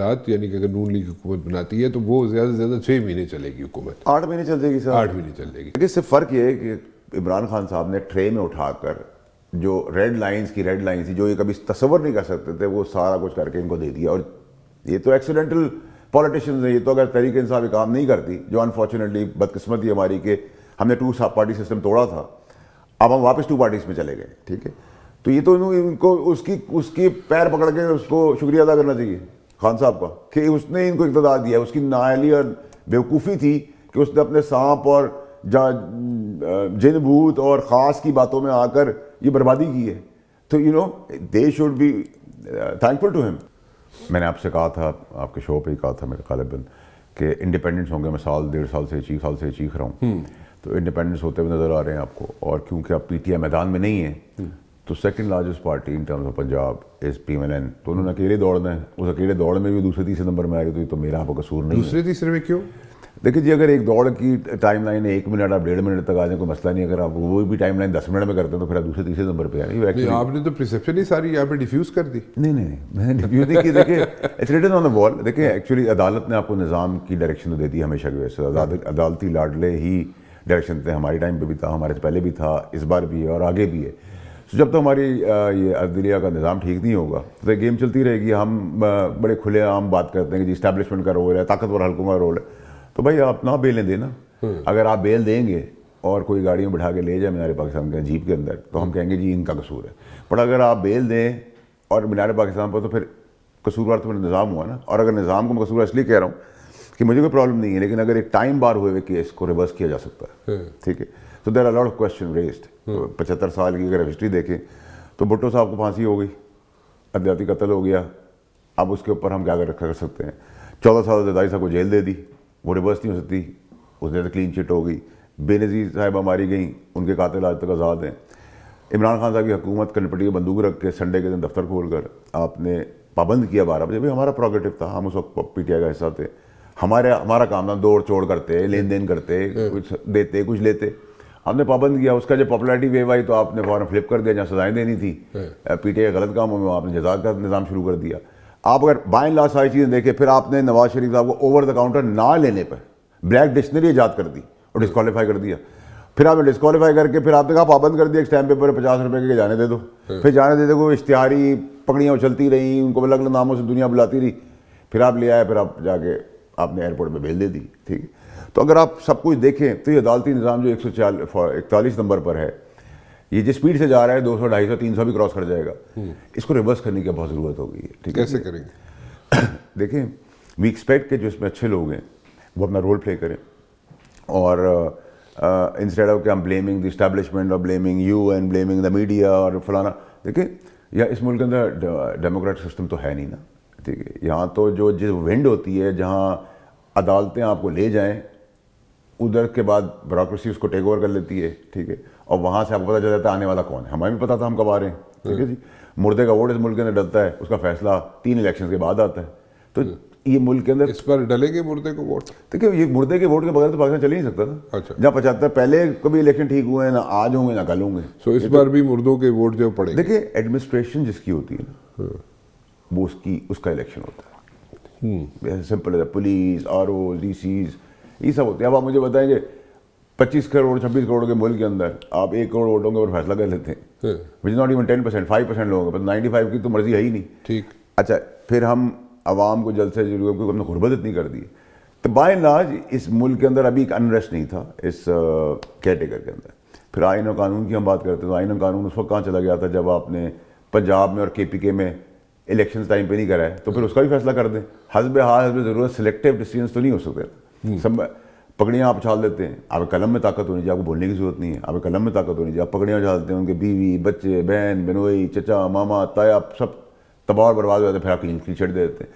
इत्तेहाद यानी कि अगर नून लीग हुकूमत बनाती है तो वो ज़्यादा से ज़्यादा 6 महीने चलेगी हुकूमत, 8 महीने चल जाएगी सर, 8 महीने चलेगी। लेकिन इससे फ़र्क ये है कि इमरान खान साहब ने ट्रे में उठाकर जो रेड लाइंस थी जो ये कभी तसव्वुर नहीं कर सकते थे, वो सारा कुछ करके इनको दे दिया। और ये तो एक्सीडेंटल पॉलिटिशियंस हैं, ये तो अगर तहरीक इंसाफ ये काम नहीं करती, जो अनफॉर्चुनेटली बदकिस्मती हमारी कि हमने 2 पार्टी सिस्टम तोड़ा था, अब हम वापस 2 पार्टीज में चले गए, ठीक है। तो ये तो इनको उसकी पैर पकड़ के उसको शुक्रिया अदा करना चाहिए खान साहब का कि उसने इनको इक़्तिदार दिया। उसकी नाअहली और बेवकूफ़ी थी कि उसने अपने सांप और जिन भूत और ख़ास की बातों में आकर ये बर्बादी की है। तो you know they should be thankful to him. मैंने आपसे कहा था, आपके शो पे ही कहा था मेरे गालिबन, कि इंडिपेंडेंस होंगे, मैं साल 1.5 साल से चीख रहा हूँ, तो इंडिपेंडेंस होते हुए नज़र आ रहे हैं आपको। और क्योंकि अब पीटीआई मैदान में नहीं है तो second largest party in terms of Punjab is PMLN, तो उन्होंने अकेले दौड़ना है। उस अकेले दौड़ में भी दूसरे तीसरे नंबर में आएगा, तो ये तो मेरा आपका कसूर नहीं है। दूसरे तीसरे में क्यों? देखिए जी, अगर एक दौड़ की टाइम लाइन 1 मिनट आप 1.5 मिनट तक आ जाए कोई मसला नहीं। अगर आप वो भी टाइम लाइन 10 मिनट में करते हैं तो फिर आप दूसरे तीसरे नंबर पे आए। आपने तो परसेप्शन ही सारी यहाँ पे डिफ्यूज़ कर दी। नहीं, मैंने डिफ्यूज़ नहीं की। देखिए it's written on the wall. देखिए एक्चुअली अदालत ने आपको निज़ाम की डायरेक्शन तो दे दी हमेशा की वजह से। अदालती लाडले ही डायरेक्शन थे, हमारे टाइम पे भी था, हमारे से पहले भी था, इस बार भी है और आगे भी है। तो जब तक हमारी ये अदलिया का निज़ाम ठीक नहीं होगा तो गेम चलती रहेगी। हम बड़े खुले आम बात करते हैं कि जी इस्टेब्लिशमेंट का रोल है, ताकतवर हल्कों का रोल है, तो भाई आप ना बेलें देना। अगर आप बेल देंगे और कोई गाड़ी में बिठा के ले जाए मीनार पाकिस्तान के जीप के अंदर, तो हम कहेंगे जी इनका कसूर है। पर अगर आप बेल दें और मीनार पाकिस्तान पर, तो फिर कसूरवार तो निज़ाम हुआ ना। और अगर निज़ाम को मैं कसूरवार इसलिए कह रहा हूँ कि मुझे कोई प्रॉब्लम नहीं है, लेकिन अगर एक टाइम बार हुए हुए केस को रिवर्स किया जा सकता है, ठीक है। तो there are lot of question raised. 75 साल की अगर हिस्ट्री देखें तो भुट्टो साहब को फांसी हो गई, अदालती कत्ल हो गया, अब उसके ऊपर हम क्या कर सकते हैं। 14 साल जरदारी साहब को जेल दे दी, वो रिवर्स नहीं हो सकती, उसने तो क्लीन चिट हो गई। बेनज़ीर साहिबा मारी गई, उनके कातिल आज तक आज़ाद हैं। इमरान खान साहब की हुकूमत कनपटी की बंदूक रख के संडे के दिन दफ्तर खोलकर आपने पाबंद किया 12 बजे। भाई हमारा प्रोग्रेटिव था, हम उस वक्त PTI का हिस्सा थे। हमारा काम था दौड़ चोड़ करते, लेन देन करते, कुछ देते कुछ लेते, हमने पाबंद किया। उसका जब पॉपुलैरिटी वेव आई तो आपने फौरन फ्लिप कर दिया। जहाँ सजाएं देनी थी PTI गलत कामों में, आपने जज़ा का निज़ाम शुरू कर दिया। आप अगर बाय लास्ट सारी चीज़ें देखें, फिर आपने नवाज शरीफ साहब को ओवर द काउंटर ना लेने पर ब्लैक डिक्शनरी ईजाद कर दी और डिस्क्वालीफाई कर दिया। फिर आपने डिस्क्वालीफाई करके फिर आपने कहा पाबंद कर दिया, एक स्टैम्प पेपर 50 रुपये के जाने दे दो। फिर जाने दे दो, इश्तिहारी पकड़ियाँ उछलती रहीं, उनको अलग अलग नामों से दुनिया बुलाती रही। फिर आप ले आए, फिर आप जाके आपने एयरपोर्ट में भेज दे दी, ठीक है। तो अगर आप सब कुछ देखें तो ये अदालती निज़ाम जो 141 नंबर पर है, ये जिस स्पीड से जा रहा है 200, 250, 300 भी क्रॉस कर जाएगा, इसको रिवर्स करने की बहुत ज़रूरत हो गई है, ठीक है। कैसे करेंगे? देखें, वी एक्सपेक्ट के जो इसमें अच्छे लोग हैं वो अपना रोल प्ले करें, और इंस्टेड ऑफ कि हम ब्लेमिंग द इस्टेब्लिशमेंट और blaming you and blaming the media और फलाना। देखिए या इस मुल्क के अंदर डेमोक्रेटिक सिस्टम तो है नहीं ना, ठीक है। यहाँ तो जो जिस विंड होती है, जहाँ अदालतें आपको ले जाएं, उधर के बाद ब्यूरोक्रेसी उसको टेक ओवर कर लेती है, ठीक है। और वहाँ से आपको पता चल जाता है आने वाला कौन है। हमें भी पता था हम कब आ रहे हैं, ठीक है जी। मुर्दे का वोट इस मुल्क के अंदर डलता है, उसका फैसला 3 इलेक्शन के बाद आता है। तो ये मुल्क के अंदर इस पर डलेंगे मुर्दे को वोट? देखिए ये मुर्दे के वोट के बगैर तो पाकिस्तान चल ही नहीं सकता था। अच्छा। जहाँ 75 पहले कभी इलेक्शन ठीक हुए हैं, ना आज होंगे ना कल होंगे। सो इस बार भी मुर्दों के वोट जो पड़ेंगे। देखिए एडमिनिस्ट्रेशन जिसकी होती है ना, वो उसका इलेक्शन होता है। सिंपल है, पुलिस, ROs, DCs, ये सब होते हैं। अब आप मुझे बताएंगे 25 करोड़ 26 करोड़ के मुल्क के अंदर आप 1 करोड़ वोटों के ऊपर फैसला कर लेते हैं, विच नॉट इवन 10%, 5% लोगों के, 95 की तो मर्जी है ही नहीं, ठीक। अच्छा, फिर हम आवाम को जल्द से जल्द, क्योंकि हमने गुर्बत इतनी कर दी। तो बाय एंड लार्ज इस मुल्क के अंदर अभी एक अनरेस्ट नहीं था इस केयरटेकर के अंदर। फिर आइन और कानून की हम बात करते हैं तो आइन और कानून उस वक्त कहाँ चला गया था जब आपने पंजाब में और KPK में इलेक्शन टाइम पे नहीं कराए, तो फिर उसका भी फैसला कर दें। हस्ब हाल हस्ब ज़रूरत सिलेक्टिव डिसीजंस तो नहीं हो सकते। सब पकड़ियाँ आप उछाल देते हैं, आपके कलम में ताकत होनी चाहिए, आपको बोलने की जरूरत नहीं है, आपके कलम में ताकत होनी चाहिए। आप पकड़ियाँ उछालते हैं, उनके बीवी बच्चे बहन बनोई चचा मामा ताया सब तबाह और बर्बाद हो जाते हैं, फिर आप क्लीन चिट दे देते हैं।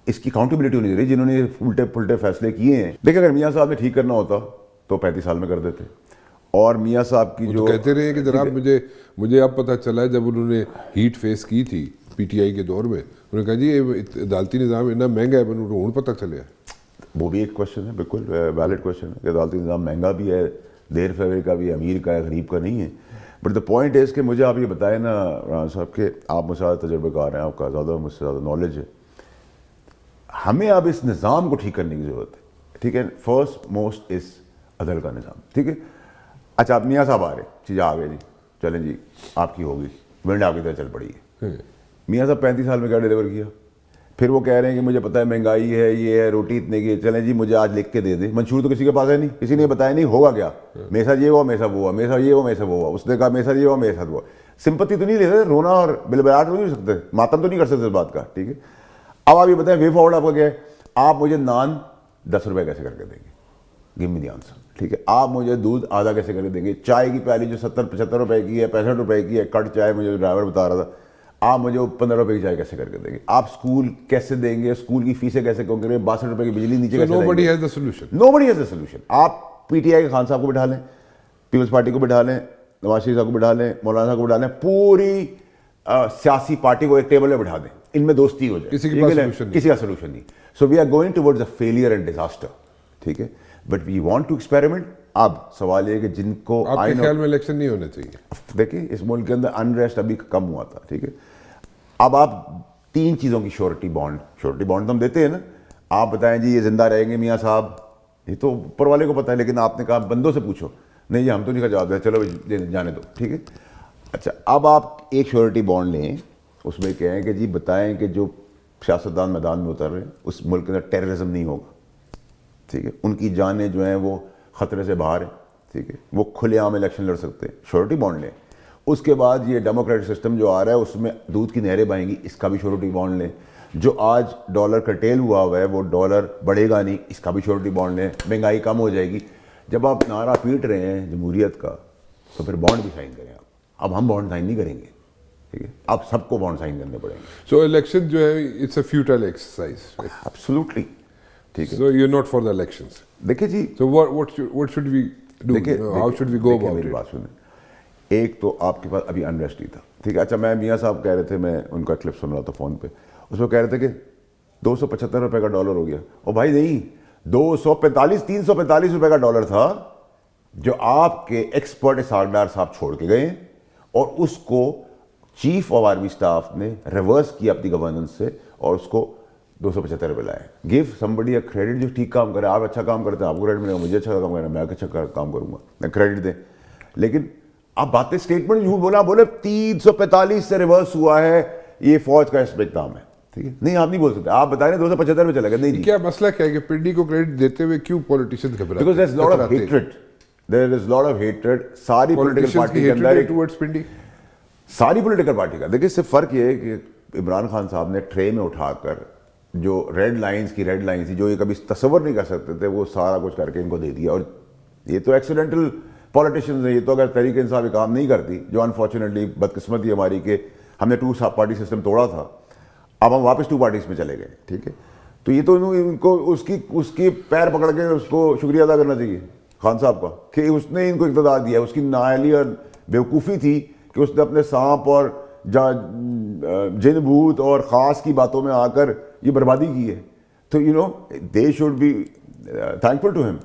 इसकी अकाउंटेबिलिटी होनी चाहिए जिन्होंने उल्टे पुल्टे फैसले किए हैं। देखिए अगर मियाँ साहब ने ठीक करना होता तो 35 साल में कर देते। और मियाँ साहब की जो कहते रहे कि जनाब मुझे अब पता चला है, जब उन्होंने हीट फेस की थी PTI के दौर में, उन्होंने कहा जी ये अदालती निज़ाम इतना महंगा है, मैंने हूँ पता चले। वो भी एक क्वेश्चन है, बिल्कुल वैलिड क्वेश्चन है कि अदालती निज़ाम महंगा भी है, देर फेवर का भी, अमीर का है, गरीब का नहीं है। बट द पॉइंट इज़ कि मुझे आप ये बताएं ना राना साहब के, आप मुझसे ज़्यादा तजुर्बेकार हैं, आपका ज़्यादा मुझसे ज़्यादा नॉलेज है। हमें अब इस निज़ाम को ठीक करने की ज़रूरत है, ठीक है। फर्स्ट मोस्ट इस अदल का निज़ाम, ठीक है। अच्छा, आप मियाँ साहब आ रहे, चीज़ आ गए जी, चलें जी, आपकी होगी, विंड आपकी तरह चल पड़ी है। मियाँ साहब 35 साल में क्या डिलीवर किया? फिर वो कह रहे हैं कि मुझे पता है महंगाई है, ये है, रोटी इतने की है, चलें जी मुझे आज लिख के दे दे। मंशूर तो किसी के पास है नहीं, किसी ने बताया नहीं, होगा क्या, मेरे साथ ये हुआ, मेरे साथ वो हुआ, मेरे साथ ये हुआ, मेरे साथ वो हुआ, उसने कहा मेरे साथ ये हुआ, मेरे साथ वो। सिंपत्ति तो नहीं ले सकते, रोना और बिलबलाहट तो नहीं कर सकते, मातम तो नहीं कर सकते इस बात का, ठीक है। अब आप ये बताएं, वे फॉरवर्ड आपका क्या है? आप मुझे नान 10 रुपये कैसे करके देंगे? गिव मी द आंसर, ठीक है। आप मुझे दूध आधा कैसे करके देंगे? चाय की प्याली जो 70-75 रुपए की है, 65 रुपए की है, कट चाय, मुझे ड्राइवर बता रहा था, आप मुझे 15 रुपए की चाय कैसे करके देंगे? आप स्कूल कैसे देंगे? स्कूल की फीसें कैसे कम करेंगे? 62 रुपए की बिजली नीचे कैसे देंगे? Nobody has the solution, nobody has the solution. आप पीटीआई के खान साहब को बिठा लें, पीपल्स पार्टी को बिठा लें, नवाज शरीफ साहब को बिठा लें, मौलाना साहब को बिठा लें, पूरी सियासी पार्टी को एक टेबल में बिठा दें, इनमें दोस्ती हो जाए, किसी के पास solution नहीं। किसी का सोल्यूशन नहीं। So we are going towards a failure and disaster, ठीक है। But we want to experiment. अब सवाल ये कि जिनको आपके ख्याल में इलेक्शन नहीं होने चाहिए? देखिए, इस मुल्क के अंदर अनरेस्ट अभी कम हुआ था, ठीक है। अब आप 3 चीज़ों की श्योरिटी बॉन्ड तो हम देते हैं ना। आप बताएं जी ये जिंदा रहेंगे मियाँ साहब, ये तो ऊपर वाले को पता है, लेकिन आपने कहा बंदों से पूछो, नहीं जी हम तो नहीं का जवाब दें, चलो जाने दो, ठीक है। अच्छा, अब आप एक श्योरिटी बॉन्ड लें, उसमें क्या है कि जी बताएं कि जो सियासतदान मैदान में उतर रहे हैं उस मुल्क के अंदर टेररिज्म नहीं होगा, ठीक है। उनकी जानें जो हैं वो ख़तरे से बाहर हैं, ठीक है। वो खुलेआम इलेक्शन लड़ सकते हैं, श्योरिटी बॉन्ड लें। उसके बाद ये डेमोक्रेटिक सिस्टम जो आ रहा है उसमें दूध की नहरें बहेंगी, इसका भी श्योरिटी बॉन्ड लें। जो आज डॉलर कर्टेल हुआ हुआ है वो डॉलर बढ़ेगा नहीं, इसका भी श्योरिटी बॉन्ड लें। महंगाई कम हो जाएगी। जब आप नारा पीट रहे हैं जमहूरियत का, तो फिर बॉन्ड भी साइन करें आप। अब हम बॉन्ड साइन नहीं करेंगे, ठीक है। अब सबको बॉन्ड साइन करने पड़ेंगे। सो इलेक्शन जो है it's a futile exercise. Absolutely, ठीक है। So you are not for the elections. देखिए जी, so what should we do, how should we go about मेरी इट? बात सुने। एक तो आपके पास अभी अनरेस्ट ही था, ठीक है। अच्छा, मैं मियाँ साहब कह रहे थे, मैं उनका क्लिप सुन रहा था फ़ोन पे, उसमें कह रहे थे कि 275 रुपये का डॉलर हो गया। और भाई नहीं, 345 रुपये का डॉलर था जो आपके एक्सपर्ट इसहाकडार साहब छोड़ के गए, और उसको चीफ ऑफ आर्मी स्टाफ ने रिवर्स किया अपनी गवर्नेंस से और उसको 275 रुपये लाए। गिव समबडी अ क्रेडिट जो ठीक काम करे। आप अच्छा काम करते हैं, आपको क्रेडिट मिलेगा, मुझे अच्छा काम करना, मैं अच्छा काम करूंगा, मैं क्रेडिट दें। लेकिन आप बातें स्टेटमेंट झूठ बोला, बोले 345 से रिवर्स हुआ है, ये फौज का इस्तेमाल है, ठीक है। नहीं, आप नहीं बोल सकते। आप बता रहे 275 में चला गया, नहीं जी। क्या मसला क्या है कि पिंडी को क्रेडिट देते हुए क्यों पॉलिटिशियंस घबराते हैं? Because there is lot of hatred, there is lot of hatred सारी पॉलिटिकल पार्टी के अंदर, टुवर्ड्स पिंडी, सारी पॉलिटिकल पार्टी का। देखिए, सिर्फ फर्क ये है कि इमरान खान साहब ने ट्रे में उठाकर जो रेड लाइंस थी, जो ये कभी तसव्वुर नहीं कर सकते थे, वो सारा कुछ करके इनको दे दिया। और ये तो एक्सीडेंटल पॉलिटिशियंस हैं। ये तो अगर तहरीक इंसाफ ये काम नहीं करती, जो अनफॉर्चुनेटली बदकिस्मती हमारी के हमने 2 पार्टी सिस्टम तोड़ा था, अब हम वापस 2 पार्टीज में चले गए, ठीक है। तो ये तो इनको उसकी पैर पकड़ के उसको शुक्रिया अदा करना चाहिए खान साहब का कि उसने इनको इक़्तिदार दिया। उसकी नाअहली और बेवकूफ़ी थी कि उसने अपने सांप और जिन भूत और ख़ास की बातों में आकर ये बर्बादी की है। तो they should be thankful to him.